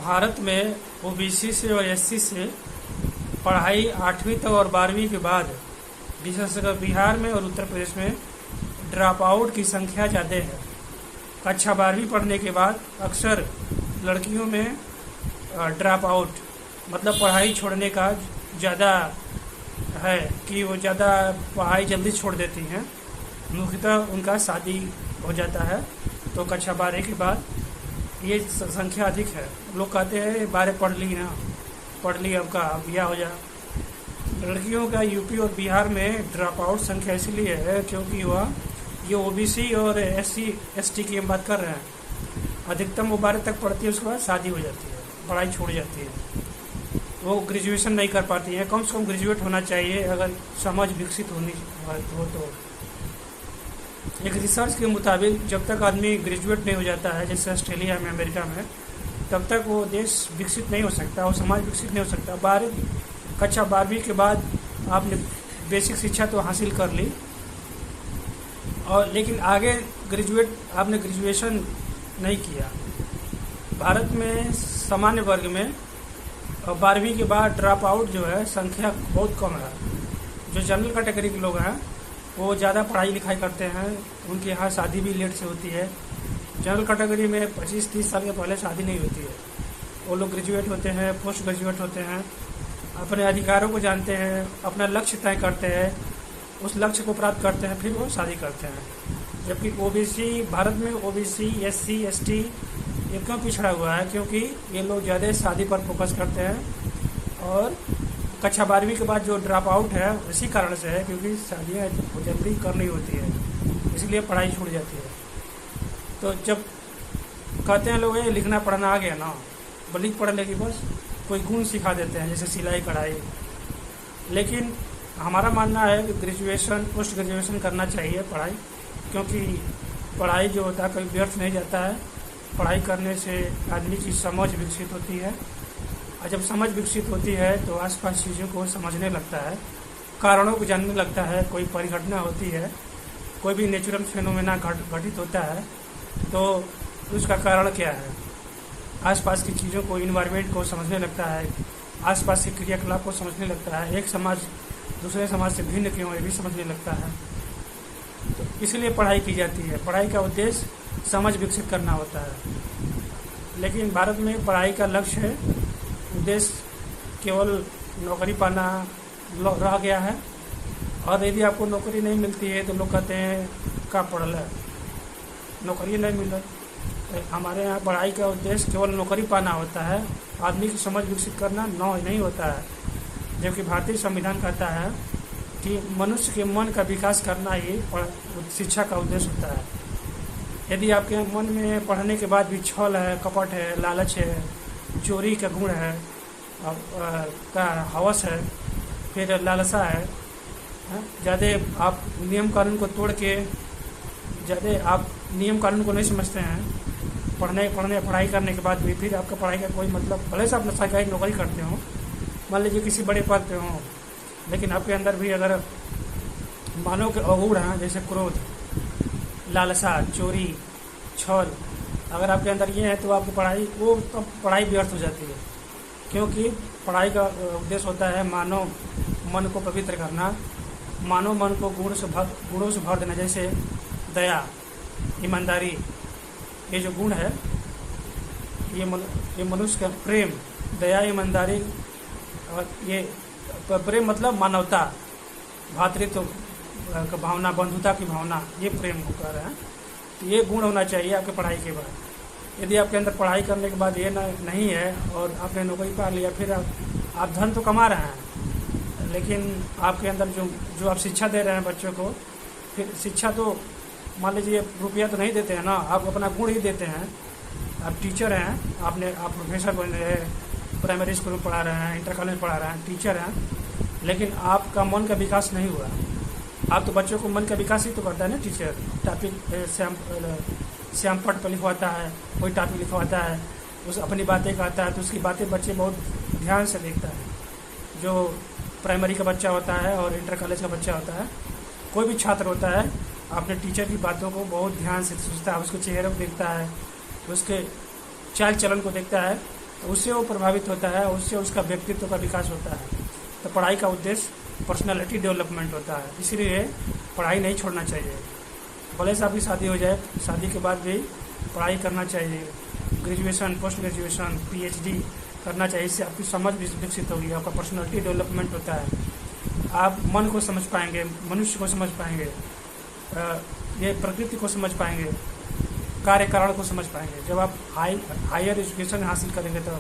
भारत में ओबीसी से और एससी से पढ़ाई 8वीं तक और 12वीं के बाद विशेषकर बिहार में और उत्तर प्रदेश में ड्रॉप आउट की संख्या ज़्यादा है। कक्षा 12वीं पढ़ने के बाद अक्सर लड़कियों में ड्रॉप आउट मतलब पढ़ाई छोड़ने का ज़्यादा है कि वो ज़्यादा पढ़ाई जल्दी छोड़ देती हैं। मुख्यतः उनका शादी हो जाता है तो कक्षा 12 के बाद ये संख्या अधिक है। लोग कहते हैं 12 पढ़ ली अब का ब्याह हो जा। लड़कियों का यूपी और बिहार में ड्रॉप आउट संख्या इसलिए है क्योंकि वह ये ओबीसी और एससी एसटी की हम बात कर रहे हैं। अधिकतम वो 12 तक पढ़ती है, उसके बाद शादी हो जाती है, पढ़ाई छोड़ जाती है, वो ग्रेजुएशन नहीं कर पाती है। कम से कम ग्रेजुएट होना चाहिए अगर समाज विकसित होनी हो तो। एक रिसर्च के मुताबिक जब तक आदमी ग्रेजुएट नहीं हो जाता है, जैसे ऑस्ट्रेलिया में, अमेरिका में, तब तक वो देश विकसित नहीं हो सकता, वो समाज विकसित नहीं हो सकता। कक्षा 12वीं के बाद आपने बेसिक शिक्षा तो हासिल कर ली और लेकिन आगे आपने ग्रेजुएशन नहीं किया। भारत में सामान्य वर्ग में 12वीं के बाद ड्रॉप आउट जो है संख्या बहुत कम है। जो जनरल कैटेगरी के लोग हैं वो ज़्यादा पढ़ाई लिखाई करते हैं, उनके यहाँ शादी भी लेट से होती है। जनरल कैटेगरी में 25-30 साल के पहले शादी नहीं होती है। वो लोग ग्रेजुएट होते हैं, पोस्ट ग्रेजुएट होते हैं, अपने अधिकारों को जानते हैं, अपना लक्ष्य तय करते हैं, उस लक्ष्य को प्राप्त करते हैं, फिर वो शादी करते हैं। जबकि ओबीसी, भारत में ओबीसी, एससी, एसटी ये क्यों पिछड़ा हुआ है? क्योंकि ये लोग ज़्यादा शादी पर फोकस करते हैं और कक्षा 12वीं के बाद जो ड्रॉप आउट है इसी कारण से है क्योंकि शादियाँ जल्दी करनी होती है, इसलिए पढ़ाई छूट जाती है। तो जब कहते हैं लोग ये लिखना पढ़ना आ गया ना, लिख पढ़ लेगी बस, कोई गुण सिखा देते हैं जैसे सिलाई कढ़ाई। लेकिन हमारा मानना है कि ग्रेजुएशन, पोस्ट ग्रेजुएशन करना चाहिए पढ़ाई, क्योंकि पढ़ाई जो होता है कभी व्यर्थ नहीं जाता है। पढ़ाई करने से आदमी की समझ विकसित होती है और जब समझ विकसित होती है तो आसपास चीज़ों को समझने लगता है, कारणों को जानने लगता है। कोई परिघटना होती है, कोई भी नेचुरल फिनोमेना घटित होता है तो उसका कारण क्या है, आसपास की चीज़ों को, इन्वायरमेंट को समझने लगता है, आसपास के क्रियाकलाप को समझने लगता है। एक समाज दूसरे समाज से भिन्न क्यों है ये भी समझने लगता है। तो इसलिए पढ़ाई की जाती है। पढ़ाई का उद्देश्य समझ विकसित करना होता है। लेकिन भारत में पढ़ाई का लक्ष्य है, उद्देश्य केवल नौकरी पाना रह गया है। और यदि आपको नौकरी नहीं मिलती है तो लोग कहते हैं का पढ़ल है, नौकरी नहीं मिल रही। हमारे यहाँ पढ़ाई का उद्देश्य केवल नौकरी पाना होता है, आदमी की समझ विकसित करना नहीं होता है। जबकि भारतीय संविधान कहता है कि मनुष्य के मन का विकास करना ही शिक्षा का उद्देश्य होता है। यदि आपके मन में पढ़ने के बाद भी छल है, कपट है, लालच है, चोरी का गुण है, का हवस है, फिर लालसा है, ज़्यादा आप नियम कानून को तोड़ के, ज़्यादा आप नियम कानून को नहीं समझते हैं, पढ़ाई करने के बाद भी फिर आपका पढ़ाई का कोई मतलब, भले से आप सरकारी नौकरी करते हो, मान लीजिए किसी बड़े पद पे हो, लेकिन आपके अंदर भी अगर मानव के अवगुण हैं जैसे क्रोध, लालसा, चोरी, छल, अगर आपके अंदर ये है तो आपकी पढ़ाई व्यर्थ हो जाती है। क्योंकि पढ़ाई का उद्देश्य होता है मानव मन को पवित्र करना, मानव मन को गुणों से भर देना, जैसे दया, ईमानदारी, ये जो गुण है ये मनुष्य का प्रेम, दया, ईमानदारी, और ये प्रेम मतलब मानवता, भातृत्व का भावना, बंधुता की भावना, ये प्रेम को कह रहे हैं। तो ये गुण होना चाहिए आपके पढ़ाई के बाद। यदि आपके अंदर पढ़ाई करने के बाद ये नहीं है और आपने नौकरी पा लिया, फिर आप धन तो कमा रहे हैं, लेकिन आपके अंदर जो आप शिक्षा दे रहे हैं बच्चों को, फिर शिक्षा तो मान लीजिए रुपया तो नहीं देते हैं ना, आप अपना गुण ही देते हैं। आप टीचर हैं, आप प्रोफेसर बन रहे हैं, प्राइमरी स्कूल में पढ़ा रहे हैं, इंटर कॉलेज में पढ़ा रहे हैं, टीचर हैं, लेकिन आपका मन का विकास नहीं हुआ। आप तो बच्चों को मन का विकास ही तो करता है ना टीचर। टॉपिक श्याम पट पर लिखवाता है, कोई टॉपिक लिखवाता है, उस अपनी बातें कहता है तो उसकी बातें बच्चे बहुत ध्यान से देखता है। जो प्राइमरी का बच्चा होता है और इंटर कॉलेज का बच्चा होता है, कोई भी छात्र होता है, अपने टीचर की बातों को बहुत ध्यान से सुनता है, उसके चेहरे को देखता है, उसके चाल चलन को देखता है, तो उससे वो प्रभावित होता है, उससे उसका व्यक्तित्व का विकास होता है। तो पढ़ाई का उद्देश्य पर्सनालिटी डेवलपमेंट होता है, इसलिए पढ़ाई नहीं छोड़ना चाहिए। भले से आपकी शादी हो जाए, शादी के बाद भी पढ़ाई करना चाहिए, ग्रेजुएशन, पोस्ट ग्रेजुएशन, PhD करना चाहिए। इससे आपकी समझ भी विकसित होगी, आपका पर्सनालिटी डेवलपमेंट होता है। आप मन को समझ पाएंगे, मनुष्य को समझ पाएंगे, ये प्रकृति को समझ पाएंगे, कार्य कारण को समझ पाएंगे। जब आप हायर एजुकेशन हासिल करेंगे तो